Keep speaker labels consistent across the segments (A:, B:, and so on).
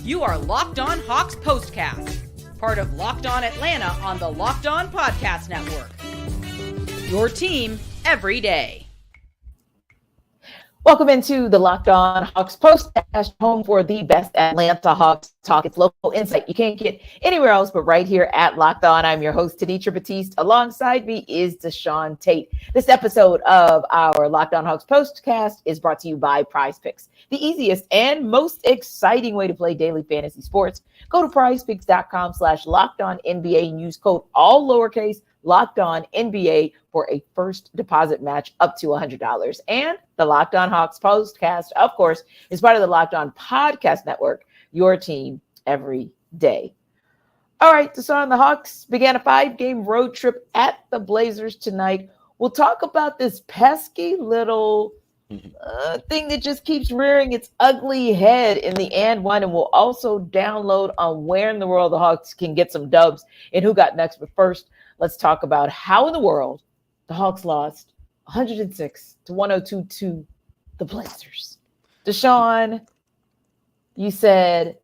A: You are Locked On Hawks Postcast, part of Locked On Atlanta on the Locked On Podcast Network. Your team every day.
B: Welcome into the Locked On Hawks Postcast, home for the best Atlanta Hawks talk. It's local insight you can't get anywhere else but right here at Locked On. I'm your host, Tanisha Batiste. Alongside me is DeShawn Tate. This episode of our Locked On Hawks Postcast is brought to you by Prize Picks, the easiest and most exciting way to play daily fantasy sports. Go to prizepicks.com/LockedOnNBA and use code all lowercase Locked On NBA for a first deposit match up to $100. And the Locked On Hawks Postcast, of course, is part of the Locked On Podcast Network, your team every day. All right, DeShawn, the Hawks began a 5-game road trip at the Blazers tonight. We'll talk about this pesky little thing that just keeps rearing its ugly head in the and one, and we'll also download on where in the world the Hawks can get some dubs and who got next. But first, let's talk about how in the world the Hawks lost 106-102 to the Blazers. DeShawn, you said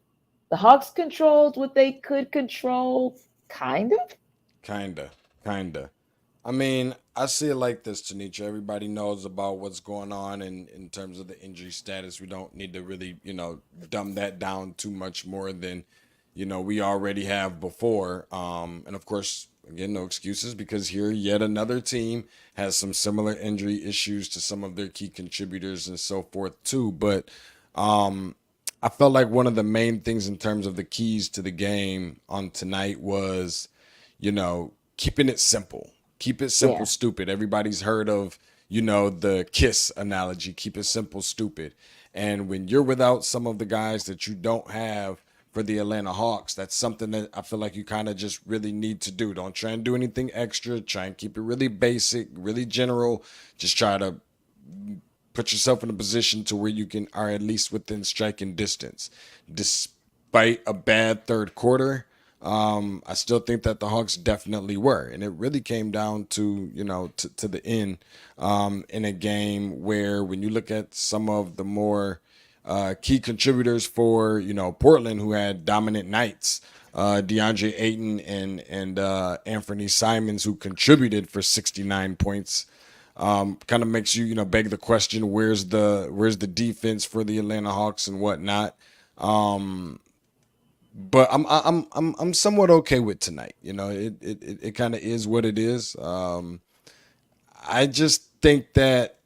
B: the Hawks controlled what they could control, kind of?
C: Kinda. I mean, I see it like this, Tanisha. Everybody knows about what's going on in terms of the injury status. We don't need to really, dumb that down too much more than, we already have before. And of course, again, no excuses, because here yet another team has some similar injury issues to some of their key contributors and so forth too. But I felt like one of the main things in terms of the keys to the game on tonight was, keeping it simple. Keep it simple, stupid. Everybody's heard of, the KISS analogy. Keep it simple, stupid. And when you're without some of the guys that you don't have for the Atlanta Hawks, that's something that I feel like you kind of just really need to do. Don't try and do anything extra. Try and keep it really basic, really general. Just try to put yourself in a position to where you are at least within striking distance. Despite a bad third quarter, I still think that the Hawks definitely were. And it really came down to, to the end in a game where when you look at some of the more key contributors for, Portland, who had dominant nights, DeAndre Ayton and Anfernee Simons, who contributed for 69 points, kind of makes you, beg the question, where's the defense for the Atlanta Hawks and whatnot. But I'm somewhat okay with tonight. It kind of is what it is. I just think that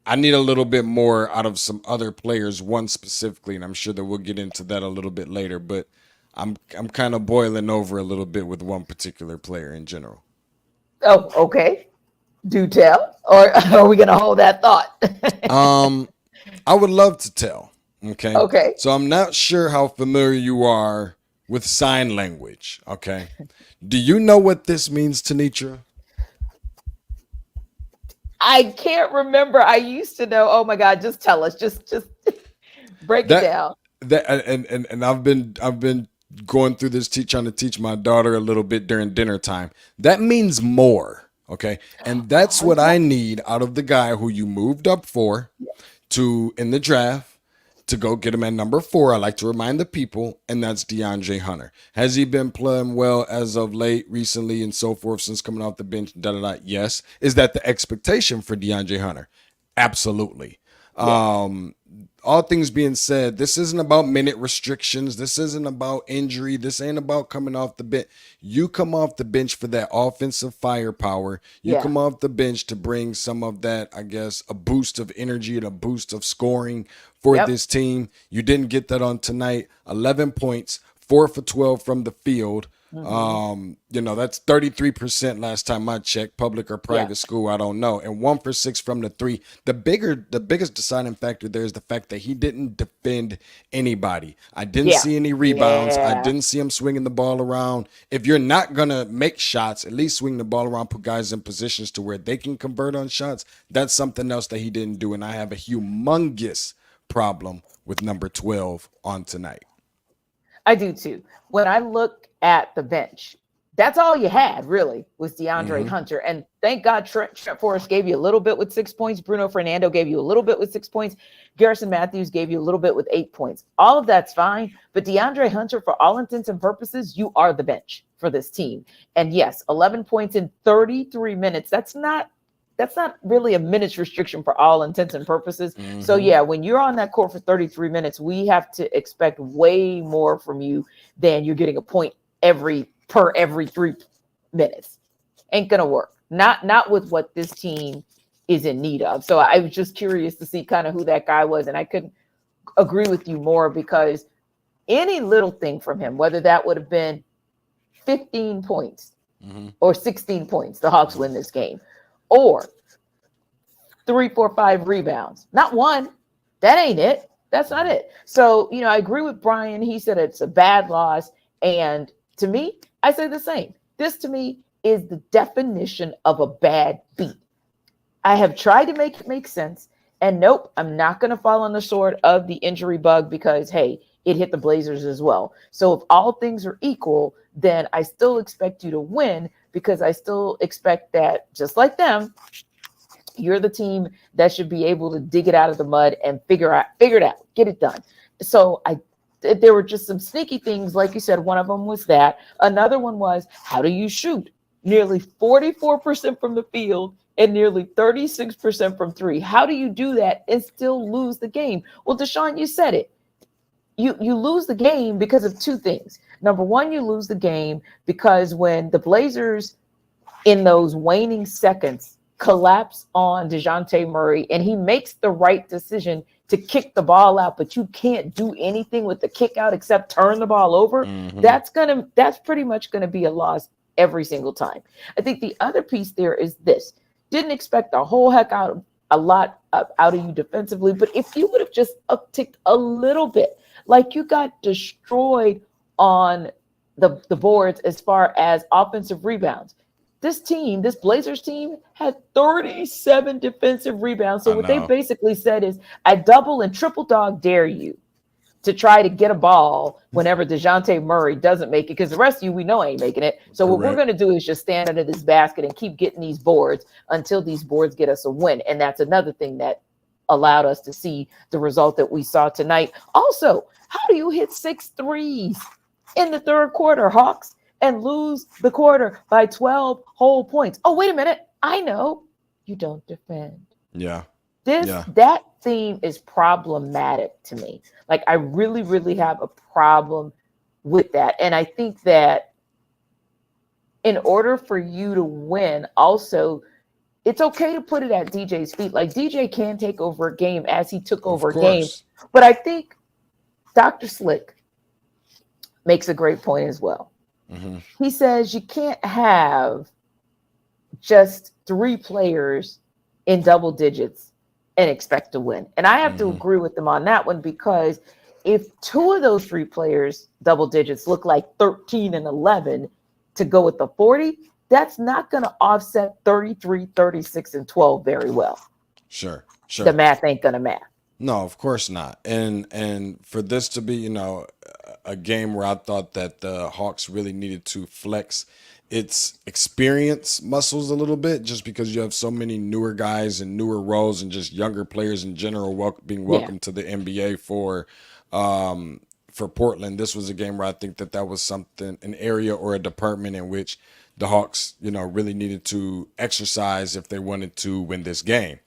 C: I need a little bit more out of some other players, one specifically, and I'm sure that we'll get into that a little bit later. But I'm kind of boiling over a little bit with one particular player in general.
B: Oh, okay. Do tell, or are we going to hold that thought?
C: I would love to tell.
B: Okay.
C: So I'm not sure how familiar you are with sign language. Okay. Do you know what this means, Tanisha?
B: I can't remember. I used to know. Oh my God! Just tell us. Just break it down.
C: And I've been going through this, trying to teach my daughter a little bit during dinner time. That means more. Okay, and that's what I need out of the guy who you moved up for to in the draft. To go get him at number 4, I like to remind the people, and that's DeAndre Hunter. Has he been playing well as of late, recently, and so forth since coming off the bench? Yes. Is that the expectation for DeAndre Hunter? Absolutely. Yeah. All things being said, this isn't about minute restrictions. This isn't about injury. This ain't about coming off the bench. You come off the bench for that offensive firepower. You come off the bench to bring some of that, I guess, a boost of energy and a boost of scoring for this team. You didn't get that on tonight. 11 points, 4 for 12 from the field. That's 33% last time I checked, public or private school, I don't know. And 1 for 6 from the 3. The biggest deciding factor there is the fact that he didn't defend anybody. I didn't see any rebounds. I didn't see him swinging the ball around. If you're not going to make shots, at least swing the ball around, put guys in positions to where they can convert on shots. That's something else that he didn't do. And I have a humongous problem with number 12 on tonight.
B: I do too. When I look at the bench, that's all you had, really, was DeAndre
C: Mm-hmm.
B: Hunter. And thank God Trent Forrest gave you a little bit with 6 points. Bruno Fernando gave you a little bit with 6 points. Garrison Matthews gave you a little bit with 8 points. All of that's fine. But DeAndre Hunter, for all intents and purposes, you are the bench for this team. And yes, 11 points in 33 minutes. That's not really a minutes restriction for all intents and purposes.
C: Mm-hmm.
B: So yeah, when you're on that court for 33 minutes, we have to expect way more from you than you're getting a point per every 3 minutes. Ain't gonna work. Not with what this team is in need of. So I was just curious to see kind of who that guy was, and I couldn't agree with you more, because any little thing from him, whether that would have been 15 points or 16 points, the Hawks win this game, or 3, 4, 5 rebounds. Not one. That ain't it. That's not it. So, I agree with Brian. He said it's a bad loss. And to me, I say the same. This to me is the definition of a bad beat. I have tried to make it make sense. And nope, I'm not going to fall on the sword of the injury bug, because, hey, it hit the Blazers as well. So if all things are equal, then I still expect you to win, because I still expect that, just like them, you're the team that should be able to dig it out of the mud and figure it out, get it done. So there were just some sneaky things. Like you said, one of them was that. Another one was, how do you shoot? Nearly 44% from the field and nearly 36% from 3. How do you do that and still lose the game? Well, DeShawn, you said it. You lose the game because of 2 things. Number one, you lose the game because when the Blazers, in those waning seconds, collapse on Dejounte Murray, and he makes the right decision to kick the ball out, but you can't do anything with the kick out except turn the ball over, that's pretty much gonna be a loss every single time. I think the other piece there is this. Didn't expect a whole heck out of you defensively, but if you would have just upticked a little bit, like you got destroyed on the boards as far as offensive rebounds. This Blazers team, had 37 defensive rebounds. So what they basically said is, I double and triple dog dare you to try to get a ball whenever Dejounte Murray doesn't make it, because the rest of you, we know ain't making it. So what we're going to do is just stand under this basket and keep getting these boards until these boards get us a win. And that's another thing that allowed us to see the result that we saw tonight. Also, how do you hit 6 threes in the third quarter, Hawks, and lose the quarter by 12 whole points? Oh, wait a minute. I know you don't defend.
C: Yeah.
B: That theme is problematic to me. Like, I really, really have a problem with that. And I think that in order for you to win, also, it's okay to put it at DJ's feet. Like, DJ can take over a game as he took over a game. But I think Dr. Slick makes a great point as well. He says you can't have just 3 players in double digits and expect to win. And I have to agree with them on that one, because if 2 of those 3 players, double digits, look like 13 and 11 to go with the 40, that's not going to offset 33, 36, and 12 very well.
C: Sure.
B: The math ain't going to math.
C: No, of course not. And for this to be, a game where I thought that the Hawks really needed to flex its experience muscles a little bit, just because you have so many newer guys and newer roles and just younger players in general being welcomed to the NBA for Portland. This was a game where I think that was an area or a department in which the Hawks, really needed to exercise if they wanted to win this game.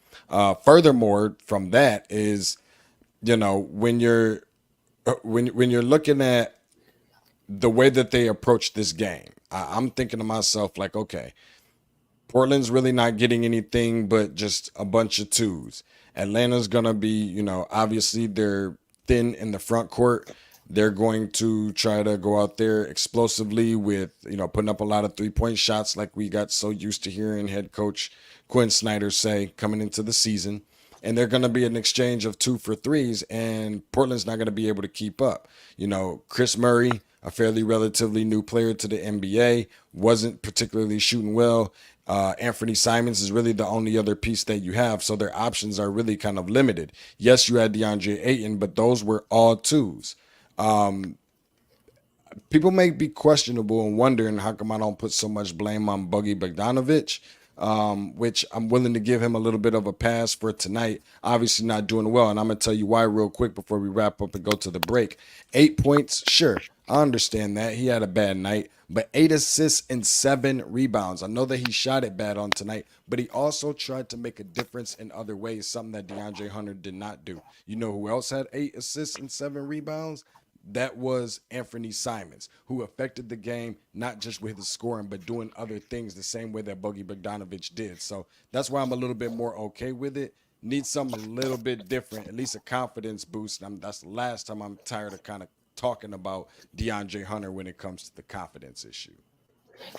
C: Furthermore, from that is, when you're looking at the way that they approach this game, I'm thinking to myself, like, okay, Portland's really not getting anything but just a bunch of 2s. Atlanta's going to be, obviously they're thin in the front court. They're going to try to go out there explosively with, putting up a lot of 3-point shots, like we got so used to hearing head coach Quinn Snyder say coming into the season. And they're going to be an exchange of 2 for 3s, and Portland's not going to be able to keep up. Chris Murray, a fairly relatively new player to the NBA, wasn't particularly shooting well. Anfernee Simons is really the only other piece that you have, so their options are really kind of limited. Yes, you had DeAndre Ayton, but those were all 2s. people may be questionable and wondering how come I don't put so much blame on Bogey Bogdanovic, which I'm willing to give him a little bit of a pass for tonight. Obviously not doing well, and I'm going to tell you why real quick before we wrap up and go to the break. 8 points, sure, I understand that. He had a bad night, but 8 assists and 7 rebounds. I know that he shot it bad on tonight, but he also tried to make a difference in other ways, something that DeAndre Hunter did not do. You know who else had 8 assists and 7 rebounds? That was Anfernee Simons, who affected the game, not just with his scoring, but doing other things the same way that Bogey Bogdanovic did. So that's why I'm a little bit more okay with it. Need something a little bit different, at least a confidence boost. That's the last time I'm tired of kind of talking about DeAndre Hunter when it comes to the confidence issue.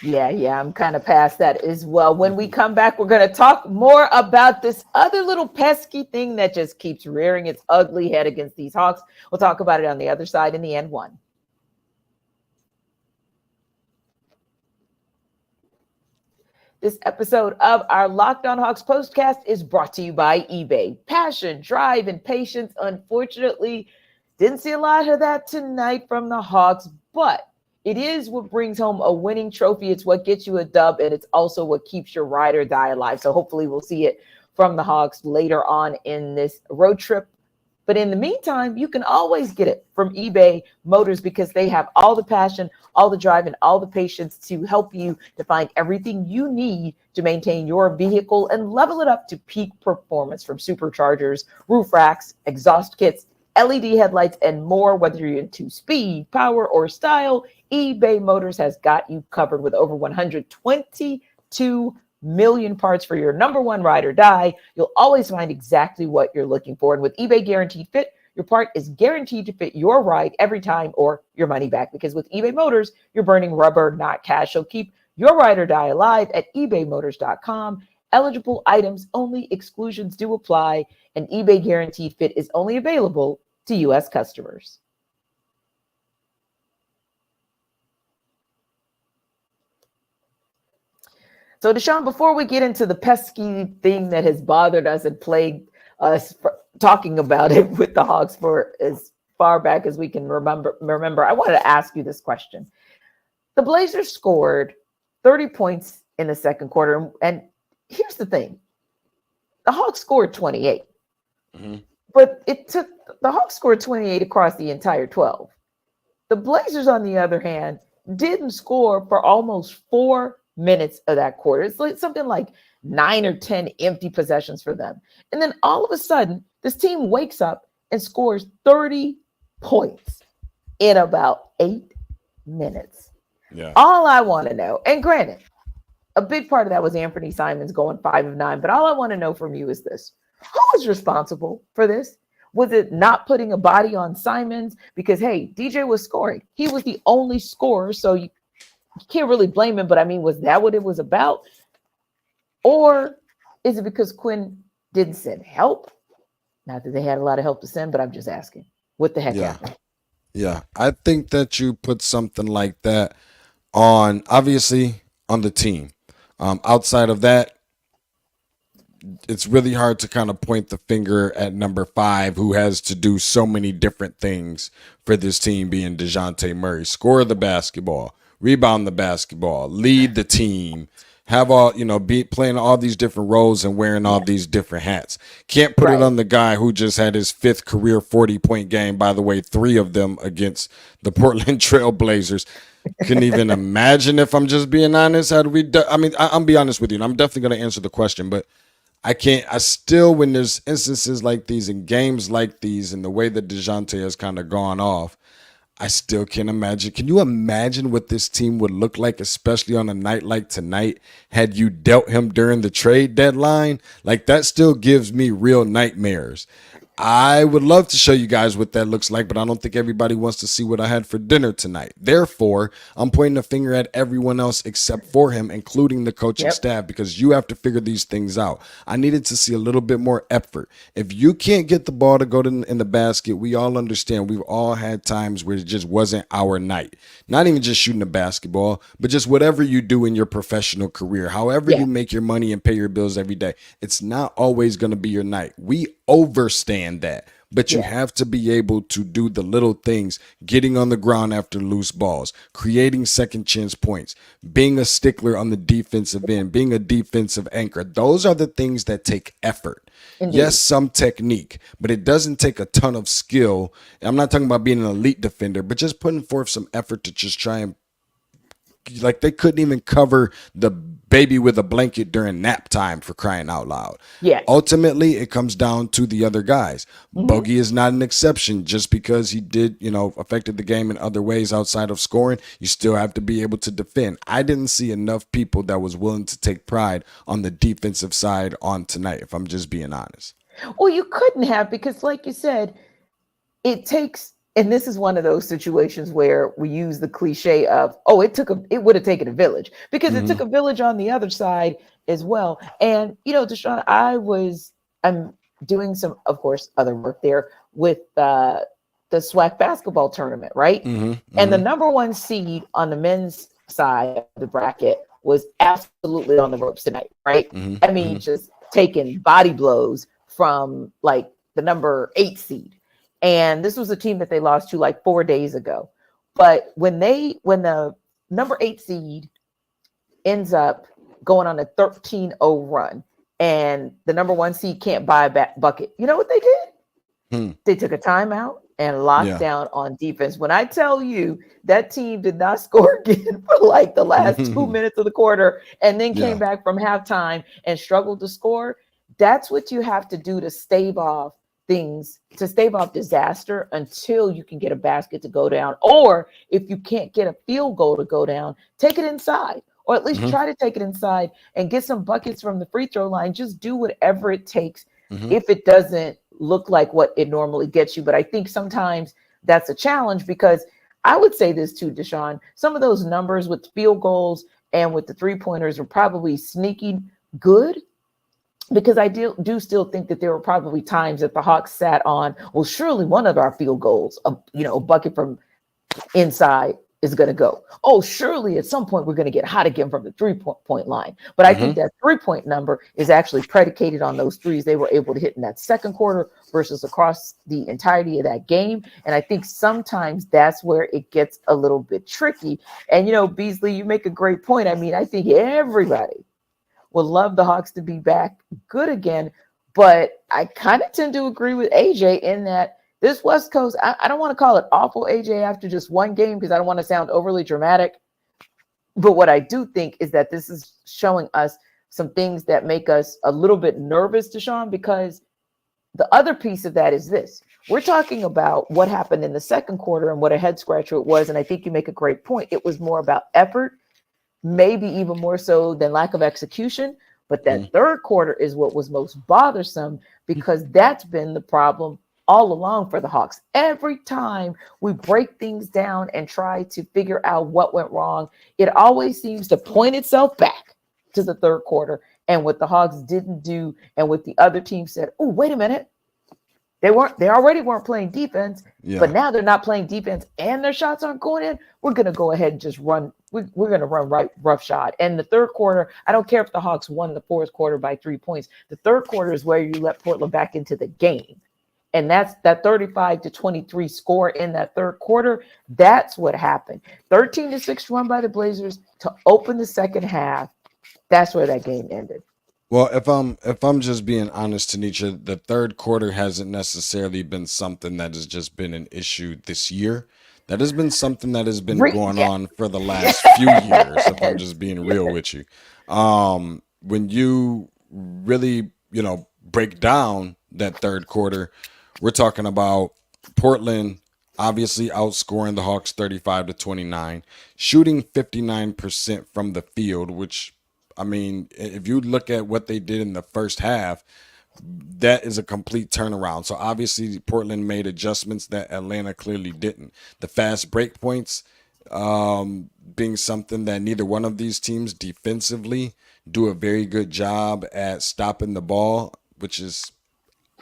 B: Yeah, I'm kind of past that as well. When we come back, we're going to talk more about this other little pesky thing that just keeps rearing its ugly head against these Hawks. We'll talk about it on the other side in the end one. This episode of our Locked On Hawks postcast is brought to you by eBay. Passion, drive, and patience. Unfortunately, didn't see a lot of that tonight from the Hawks, but it is what brings home a winning trophy. It's what gets you a dub, and it's also what keeps your ride or die alive. So hopefully we'll see it from the Hawks later on in this road trip. But in the meantime, you can always get it from eBay Motors because they have all the passion, all the drive, and all the patience to help you to find everything you need to maintain your vehicle and level it up to peak performance, from superchargers, roof racks, exhaust kits, LED headlights, and more. Whether you're into speed, power, or style, eBay Motors has got you covered with over 122 million parts for your number one ride or die. You'll always find exactly what you're looking for. And with eBay Guaranteed Fit, your part is guaranteed to fit your ride every time or your money back. Because with eBay Motors, you're burning rubber, not cash. So keep your ride or die alive at ebaymotors.com. Eligible items only, exclusions do apply, and eBay Guaranteed Fit is only available to U.S. customers. So, DeShawn, before we get into the pesky thing that has bothered us and plagued us talking about it with the Hawks for as far back as we can remember, I wanted to ask you this question. The Blazers scored 30 points in the second quarter, and here's the thing. The Hawks scored 28, but the Hawks scored 28 across the entire 12. The Blazers, on the other hand, didn't score for almost 4 minutes of that quarter. It's like something like 9 or 10 empty possessions for them. And then all of a sudden, this team wakes up and scores 30 points in about 8 minutes.
C: Yeah.
B: All I want to know, and granted, a big part of that was Anfernee Simons going 5 of 9, but all I want to know from you is this. Who was responsible for this? Was it not putting a body on Simons? Because, hey, DJ was scoring. He was the only scorer, so you can't really blame him, but I mean, was that what it was about? Or is it because Quinn didn't send help? Not that they had a lot of help to send, but I'm just asking. What the heck happened?
C: Yeah, I think that you put something like that on, obviously, on the team. Outside of that, it's really hard to kind of point the finger at number 5, who has to do so many different things for this team, being Dejounte Murray. Score the basketball, rebound the basketball, lead the team, have all, be playing all these different roles and wearing all these different hats. Can't put it on the guy who just had his 5th career 40-point game. By the way, 3 of them against the Portland Trail Blazers. Couldn't even imagine, if I'm just being honest. How do we I'm be honest with you, and I'm definitely going to answer the question, but I still, when there's instances like these and games like these and the way that DeJounte has kind of gone off, I still can't imagine. Can you imagine what this team would look like, especially on a night like tonight, had you dealt him during the trade deadline? Like, that still gives me real nightmares. I would love to show you guys what that looks like, but I don't think everybody wants to see what I had for dinner tonight. Therefore, I'm pointing a finger at everyone else except for him, including the coaching staff, because you have to figure these things out. I needed to see a little bit more effort. If you can't get the ball to go in the basket, we all understand. We've all had times where it just wasn't our night. Not even just shooting a basketball, but just whatever you do in your professional career, however you make your money and pay your bills every day. It's not always going to be your night. We overstand that. but you
B: Yeah.
C: have to be able to do the little things, getting on the ground after loose balls, creating second chance points, being a stickler on the defensive end, being a defensive anchor. Those are the things that take effort.
B: Indeed.
C: Yes, some technique, but it doesn't take a ton of skill. I'm not talking about being an elite defender, but just putting forth some effort to just try and, like, they couldn't even cover the baby with a blanket during nap time, for crying out loud.
B: Yeah.
C: Ultimately, it comes down to the other guys.
B: Mm-hmm.
C: Bogey is not an exception. Just because he did, affected the game in other ways outside of scoring, you still have to be able to defend. I didn't see enough people that was willing to take pride on the defensive side on tonight, if I'm just being honest.
B: Well, you couldn't have, because like you said, it takes, and this is one of those situations where we use the cliche of, it would have taken a village, because it took a village on the other side as well. And, DeShawn, I'm doing some, of course, other work there with the SWAC basketball tournament, right? And the number one seed on the men's side of the bracket was absolutely on the ropes tonight, right? I mean, just taking body blows from like the number 8 seed. And this was a team that they lost to like 4 days ago. But when the number 8 seed ends up going on a 13-0 run and the number 1 seed can't buy a bucket, you know what they did? They took a timeout and locked down on defense. When I tell you that team did not score again for like the last 2 minutes of the quarter and then came back from halftime and struggled to score, that's what you have to do to stave off disaster until you can get a basket to go down. Or if you can't get a field goal to go down, take it inside, or at least try to take it inside and get some buckets from the free throw line. Just do whatever it takes if it doesn't look like what it normally gets you. But I think sometimes that's a challenge, because I would say this too, DeShawn, some of those numbers with field goals and with the 3-pointers are probably sneaky good, because I do still think that there were probably times that the Hawks sat on, well, surely one of our field goals, a bucket from inside is going to go. Oh, surely at some point we're going to get hot again from the 3-point line. But I think that 3-point number is actually predicated on those threes they were able to hit in that second quarter versus across the entirety of that game. And I think sometimes that's where it gets a little bit tricky. And, Beasley, you make a great point. I mean, I think everybody would love the Hawks to be back good again, but I kind of tend to agree with AJ in that this West Coast, I don't want to call it awful, AJ, after just one game, because I don't want to sound overly dramatic. But what I do think is that this is showing us some things that make us a little bit nervous, DeShawn, because the other piece of that is this. We're talking about what happened in the second quarter and what a head scratcher it was. And I think you make a great point. It was more about effort, maybe even more so than lack of execution. But that third quarter is what was most bothersome, because that's been the problem all along for the Hawks. Every time we break things down and try to figure out what went wrong, it always seems to point itself back to the third quarter and what the Hawks didn't do and what the other team said, oh, wait a minute. They already weren't playing defense, but now they're not playing defense and their shots aren't going in. We're going to go ahead and just run. We're going to run right roughshod. And the third quarter, I don't care if the Hawks won the fourth quarter by 3 points. The third quarter is where you let Portland back into the game. And that's that 35-23 score in that third quarter. That's what happened. 13-6 run by the Blazers to open the second half. That's where that game ended.
C: Well, if I'm just being honest, Tanisha, the third quarter hasn't necessarily been something that has just been an issue this year. That has been something that has been going on for the last few years, if I'm just being real with you. When you really, break down that third quarter, we're talking about Portland obviously outscoring the Hawks 35-29, shooting 59% from the field, which, I mean, if you look at what they did in the first half, that is a complete turnaround. So obviously Portland made adjustments that Atlanta clearly didn't. The fast break points being something that neither one of these teams defensively do a very good job at stopping the ball, which is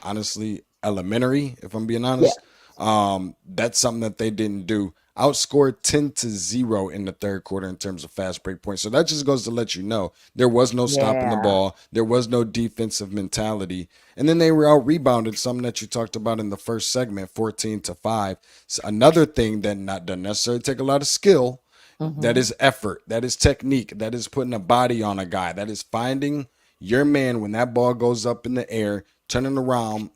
C: honestly elementary, if I'm being honest. That's something that they didn't do. Outscored 10-0 in the third quarter in terms of fast break points. So that just goes to let you know there was no stopping the ball. There was no defensive mentality. And then they were out rebounded, something that you talked about in the first segment, 14-5. So another thing that doesn't necessarily take a lot of skill. That is effort. That is technique. That is putting a body on a guy. That is finding your man when that ball goes up in the air, turning around,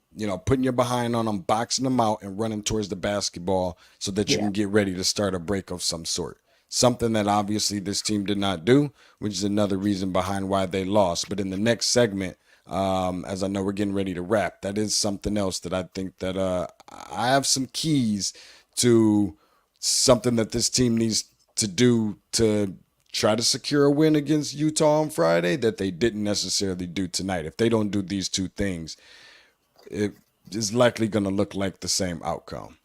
C: putting your behind on them, boxing them out, and running towards the basketball so that you can get ready to start a break of some sort. Something that obviously this team did not do, which is another reason behind why they lost. But in the next segment, as I know we're getting ready to wrap, that is something else that I think that I have some keys to something that this team needs to do to try to secure a win against Utah on Friday that they didn't necessarily do tonight. If they don't do these two things, it is likely going to look like the same outcome.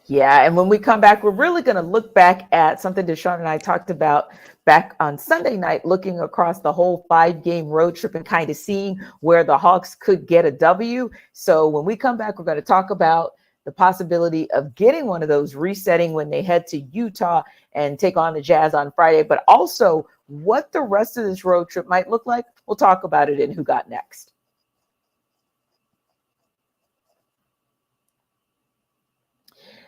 B: Yeah, and when we come back, we're really going to look back at something DeShawn and I talked about back on Sunday night, looking across the whole 5-game road trip and kind of seeing where the Hawks could get a W. So when we come back, we're going to talk about the possibility of getting one of those, resetting when they head to Utah and take on the Jazz on Friday, but also what the rest of this road trip might look like. We'll talk about it in Who Got Next.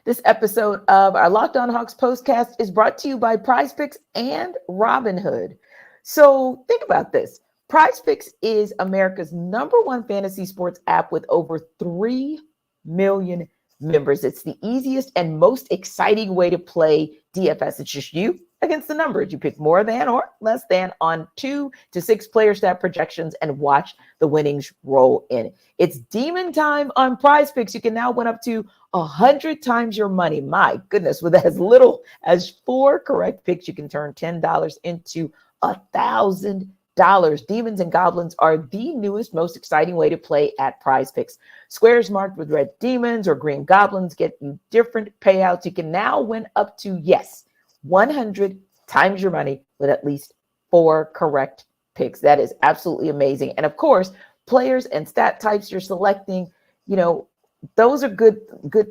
B: This episode of our Locked On Hawks postcast is brought to you by PrizePicks and Robinhood. So think about this. PrizePicks is America's #1 fantasy sports app with over 3 million members. It's the easiest and most exciting way to play DFS. It's just you against the numbers. You pick more than or less than on 2 to 6 player stat projections and watch the winnings roll in. It's demon time on PrizePicks. You can now win up to 100 times your money. My goodness, with as little as 4 correct picks, you can turn $10 into $1,000. Demons and Goblins are the newest, most exciting way to play at PrizePicks. Squares marked with red demons or green goblins get you different payouts. You can now win up to, 100 times your money with at least 4 correct picks. That is absolutely amazing. And of course, players and stat types you're selecting, those are good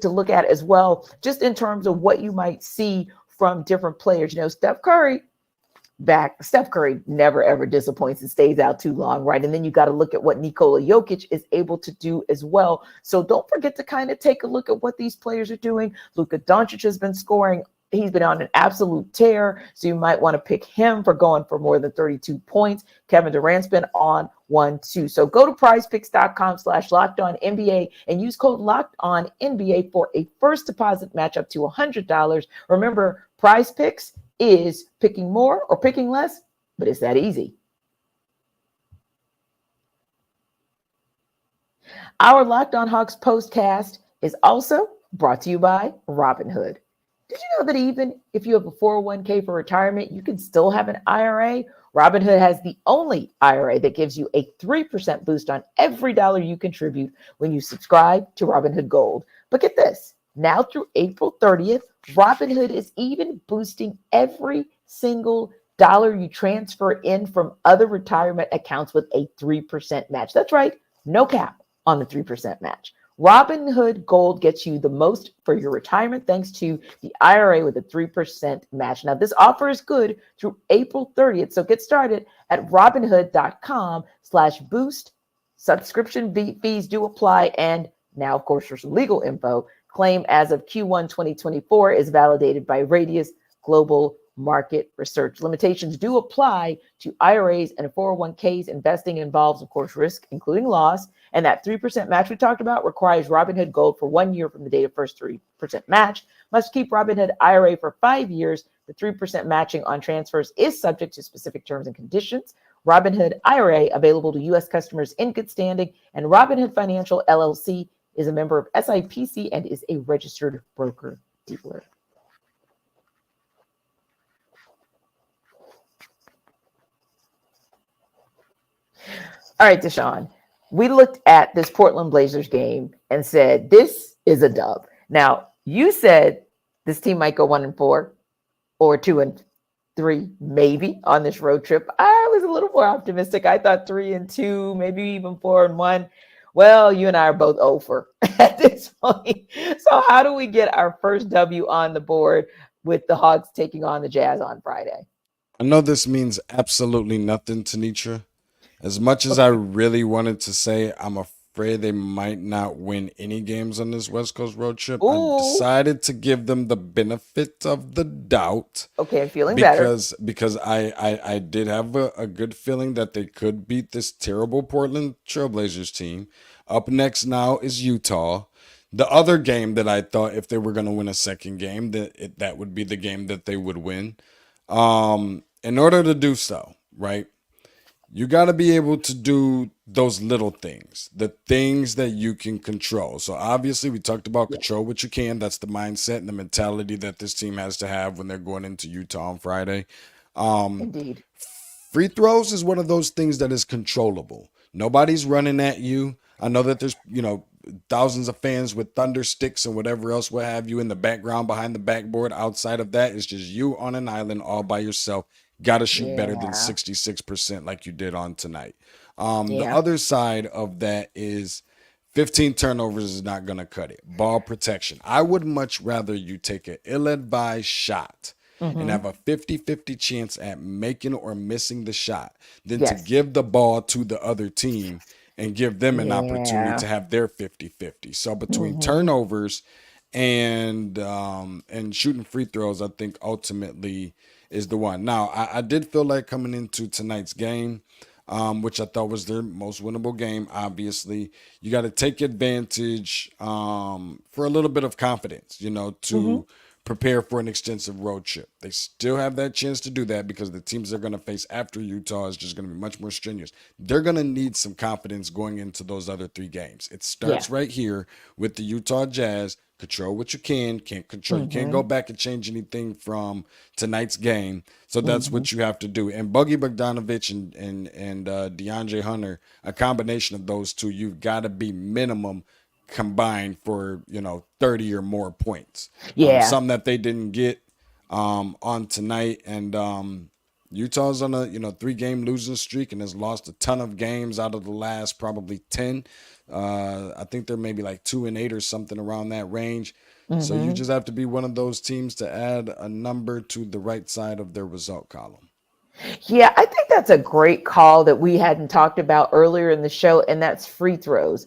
B: to look at as well, just in terms of what you might see from different players. Steph Curry never ever disappoints and stays out too long, right? And then you got to look at what Nikola Jokic is able to do as well. So don't forget to kind of take a look at what these players are doing. Luka Doncic has been scoring. He's been on an absolute tear, so you might want to pick him for going for more than 32 points. Kevin Durant's been on one too. So go to prizepicks.com/LockedOnNBA and use code LockedOnNBA for a first deposit match up to $100. Remember, PrizePicks is picking more or picking less, but it's that easy. Our Locked On Hawks postcast is also brought to you by Robinhood. Did you know that even if you have a 401k for retirement, you can still have an IRA? Robinhood has the only IRA that gives you a 3% boost on every dollar you contribute when you subscribe to Robinhood Gold. But get this, now through April 30th, Robinhood is even boosting every single dollar you transfer in from other retirement accounts with a 3% match. That's right, no cap on the 3% match. Robinhood Gold gets you the most for your retirement thanks to the IRA with a 3% match. Now, this offer is good through April 30th, so get started at robinhood.com/boost. Subscription fees do apply, and now, of course, for some legal info, claim as of Q1 2024 is validated by Radius Global Market Research. Limitations do apply to IRAs and 401ks. Investing involves, of course, risk, including loss. And that 3% match we talked about requires Robinhood Gold for 1 year from the date of first 3% match. Must keep Robinhood IRA for 5 years. The 3% matching on transfers is subject to specific terms and conditions. Robinhood IRA available to U.S. customers in good standing. And Robinhood Financial LLC is a member of SIPC and is a registered broker-dealer. All right, DeShawn, we looked at this Portland Blazers game and said, this is a dub. Now, you said this team might go 1-4 or 2-3, maybe on this road trip. I was a little more optimistic. I thought 3-2, maybe even 4-1. Well, you and I are both over at this point. So how do we get our first W on the board with the Hawks taking on the Jazz on Friday?
C: I know this means absolutely nothing to Nietzsche. As much as I really wanted to say, I'm afraid they might not win any games on this West Coast road trip. I
B: Ooh.
C: decided to give them the benefit of the doubt.
B: Okay, I'm feeling better.
C: Because I did have a good feeling that they could beat this terrible Portland Trailblazers team. Up next now is Utah. The other game that I thought if they were going to win a second game, that would be the game that they would win. In order to do so, right? You got to be able to do those little things, the things that you can control. So obviously we talked about control what you can. That's the mindset and the mentality that this team has to have when they're going into Utah on Friday.
B: Indeed.
C: Free throws is one of those things that is controllable. Nobody's running at you. I know that there's, thousands of fans with thunder sticks and whatever else will have you in the background behind the backboard. Outside of that, it's just you on an island all by yourself. Got to shoot better than 66% like you did on tonight. The other side of that is 15 turnovers is not going to cut it. Ball protection. I would much rather you take an ill-advised shot and have a 50-50 chance at making or missing the shot than to give the ball to the other team and give them an opportunity to have their 50-50. So between turnovers and shooting free throws, I think ultimately is the one. Now, I did feel like coming into tonight's game, which I thought was their most winnable game, obviously, you got to take advantage for a little bit of confidence, to prepare for an extensive road trip. They still have that chance to do that because the teams they're going to face after Utah is just going to be much more strenuous. They're going to need some confidence going into those other three games. It starts right here with the Utah Jazz. Control what you can't control. You can't go back and change anything from tonight's game. So that's what you have to do. And Buggy Bogdanovic and DeAndre Hunter, a combination of those two, you've got to be minimum combined for 30 or more points. Something that they didn't get on tonight. And Utah's on a 3-game losing streak and has lost a ton of games out of the last probably 10. I think they're maybe like 2-8 or something around that range. So you just have to be one of those teams to add a number to the right side of their result column.
B: Yeah, I think that's a great call that we hadn't talked about earlier in the show, and that's free throws.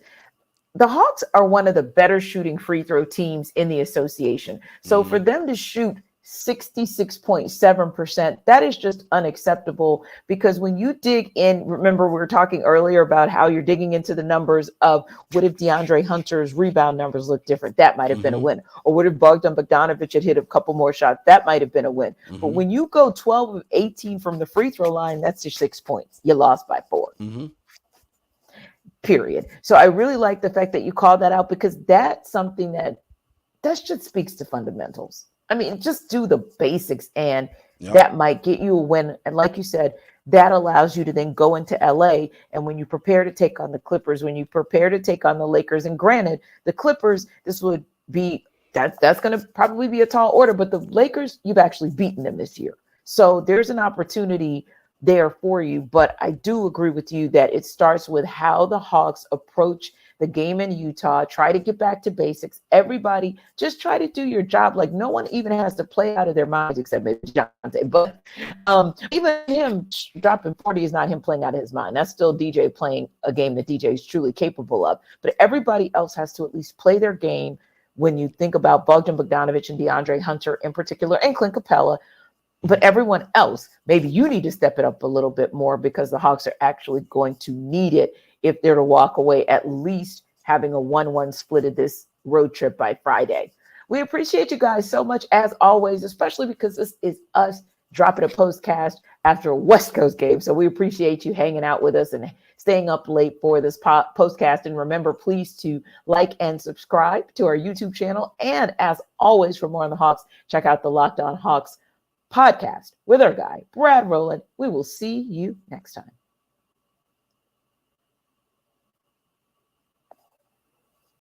B: The Hawks are one of the better shooting free throw teams in the association. So for them to shoot 66.7%, that is just unacceptable, because when you dig in, remember we were talking earlier about how you're digging into the numbers of what if DeAndre Hunter's rebound numbers look different? That might have been a win. Or what if Bogdan Bogdanovic had hit a couple more shots? That might have been a win. But when you go 12 of 18 from the free throw line, that's your 6 points. You lost by 4. Period. So I really like the fact that you called that out, because that's something that just speaks to fundamentals. I mean, just do the basics, and that might get you a win. And like you said, that allows you to then go into LA. And when you prepare to take on the Clippers, when you prepare to take on the Lakers, and granted, the Clippers, this would be, that's going to probably be a tall order, but the Lakers, you've actually beaten them this year. So there's an opportunity there for you. But I do agree with you that it starts with how the Hawks approach the game in Utah. Try to get back to basics. Everybody just try to do your job. Like, no one even has to play out of their minds except maybe Dejounte. But even him dropping 40 is not him playing out of his mind. That's still DJ playing a game that DJ is truly capable of. But everybody else has to at least play their game. When you think about Bogdan Bogdanovic and DeAndre Hunter in particular, and Clint Capella, but everyone else, maybe you need to step it up a little bit more, because the Hawks are actually going to need it if they're to walk away at least having a 1-1 split of this road trip by Friday. We appreciate you guys so much, as always, especially because this is us dropping a postcast after a West Coast game. So we appreciate you hanging out with us and staying up late for this postcast. And remember, please to like and subscribe to our YouTube channel. And as always, for more on the Hawks, check out the Locked On Hawks podcast with our guy, Brad Rowland. We will see you next time.